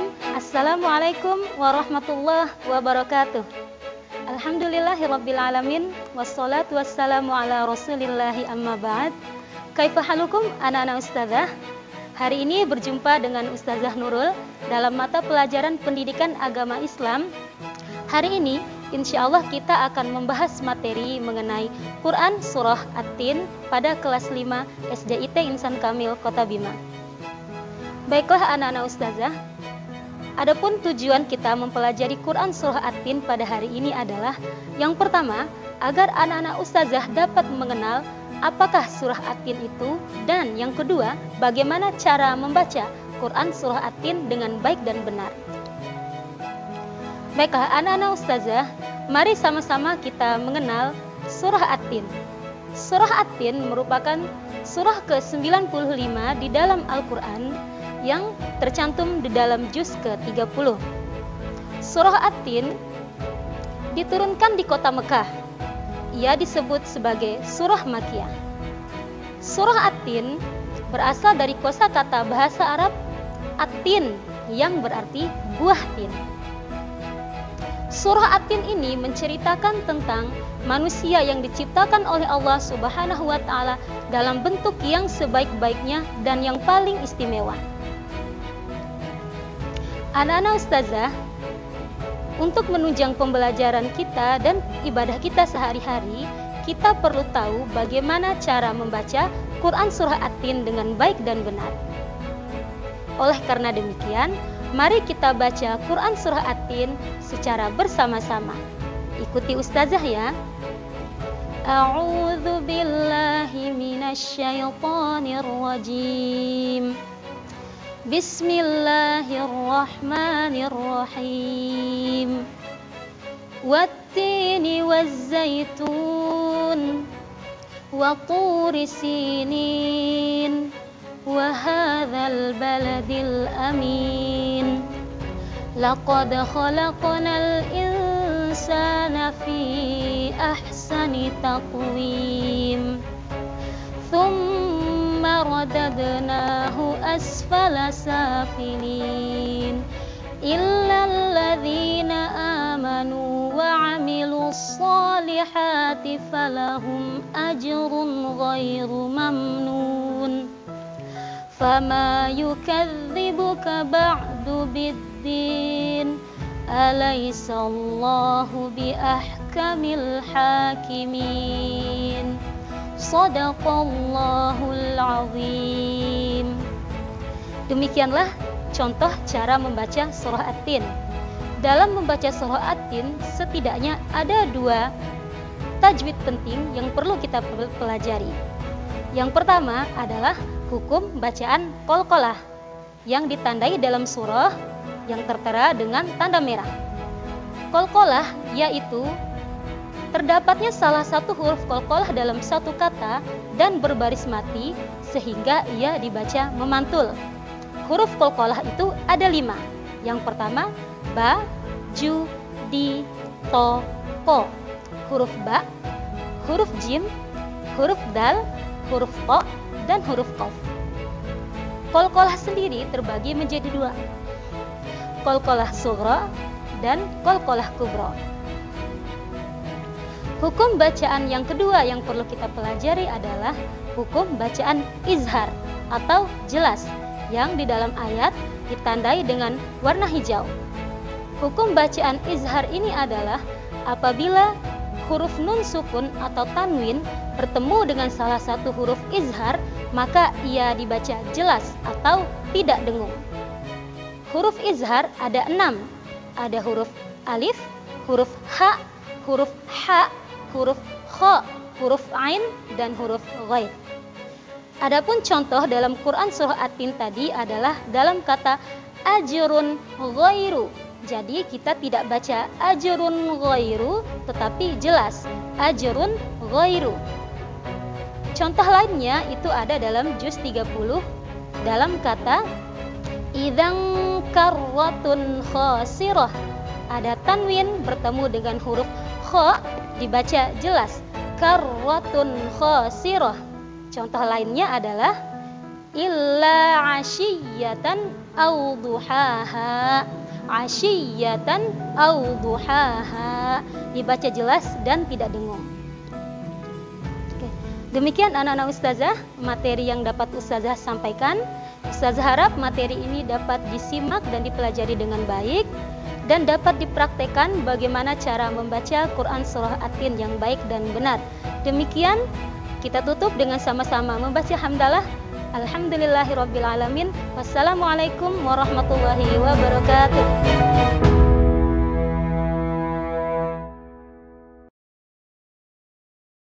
Bismillahirrahmanirrahim. Assalamualaikum warahmatullahi wabarakatuh. Alhamdulillahirrabbilalamin. Wassalatu wassalamu ala rasulillahi amma ba'd. Kaifa halukum anak-anak ustazah? Hari ini berjumpa dengan Ustazah Nurul dalam mata pelajaran pendidikan agama Islam. Hari ini insya Allah kita akan membahas materi mengenai Quran Surah At-Tin pada kelas 5 SDIT Insan Kamil Kota Bima. Baiklah anak-anak ustazah, adapun tujuan kita mempelajari Quran Surah At-Tin pada hari ini adalah yang pertama, agar anak-anak ustazah dapat mengenal apakah surah At-Tin itu, dan yang kedua, bagaimana cara membaca Quran Surah At-Tin dengan baik dan benar. Baiklah anak-anak ustazah, mari sama-sama kita mengenal surah At-Tin. Surah At-Tin merupakan surah ke-95 di dalam Al-Quran yang tercantum di dalam juz ke-30. Surah At-Tin diturunkan di kota Mekah. Ia disebut sebagai surah Makkiyah. Surah At-Tin berasal dari kosakata bahasa Arab At-Tin yang berarti buah tin. Surah At-Tin ini menceritakan tentang manusia yang diciptakan oleh Allah Subhanahu wa Ta'ala dalam bentuk yang sebaik-baiknya dan yang paling istimewa. Anak-anak ustazah, untuk menunjang pembelajaran kita dan ibadah kita sehari-hari, kita perlu tahu bagaimana cara membaca Quran Surah At-Tin dengan baik dan benar. Oleh karena demikian, mari kita baca Quran Surah At-Tin secara bersama-sama. Ikuti ustazah ya. A'udzu billahi minasyaitonir rajim. Bismillahirrahmanirrahim. Wattini wazzaitun wa turi sinin wa hadzal baladil amin. Laqad khalaqnal insana fi ahsani taqwim. Radadnahu asfala safilin illal ladzina amanu wa 'amilus solihati falahum ajrun ghairu mamnun. Fama yukadzibuka ba'du biddin alaysallahu biahkamil hakimin. Shadaqallahul azim. Demikianlah contoh cara membaca surah At-Tin. Dalam membaca surah At-Tin setidaknya ada 2 tajwid penting yang perlu kita pelajari. Yang pertama adalah hukum bacaan qalqalah yang ditandai dalam surah yang tertera dengan tanda merah. Qalqalah yaitu terdapatnya salah satu huruf qalqalah dalam satu kata dan berbaris mati sehingga ia dibaca memantul. Huruf qalqalah itu ada 5. Yang pertama, ba, ju, di, to, ko. Huruf ba, huruf jim, huruf dal, huruf to, dan huruf qaf. Qalqalah sendiri terbagi menjadi 2. Qalqalah sughra dan qalqalah kubra. Hukum bacaan yang kedua yang perlu kita pelajari adalah hukum bacaan izhar atau jelas yang di dalam ayat ditandai dengan warna hijau. Hukum bacaan izhar ini adalah apabila huruf nun sukun atau tanwin bertemu dengan salah satu huruf izhar, maka ia dibaca jelas atau tidak dengung. Huruf izhar ada 6. Ada huruf alif, huruf ha, huruf ha, huruf kha, huruf ain, dan huruf ghain. Adapun contoh dalam Quran Surah At-Tin tadi adalah dalam kata ajrun ghairu. Jadi kita tidak baca ajrun ghairu tetapi jelas ajrun ghairu. Contoh lainnya itu ada dalam juz 30 dalam kata idzan karratun khasirah. Ada tanwin bertemu dengan huruf kha, dibaca jelas karratun khasirah. Contoh lainnya adalah illa ashiyatan aw duhaha. Ashiyatan aw duhaha. Dibaca jelas dan tidak dengung. Oke. Demikian anak-anak ustazah materi yang dapat ustazah sampaikan. Ustazah harap materi ini dapat disimak dan dipelajari dengan baik dan dapat dipraktekkan bagaimana cara membaca Quran Surah At-Tin yang baik dan benar. Demikian kita tutup dengan sama-sama membaca hamdalah. Alhamdulillahirabbil alamin. Wassalamualaikum warahmatullahi wabarakatuh.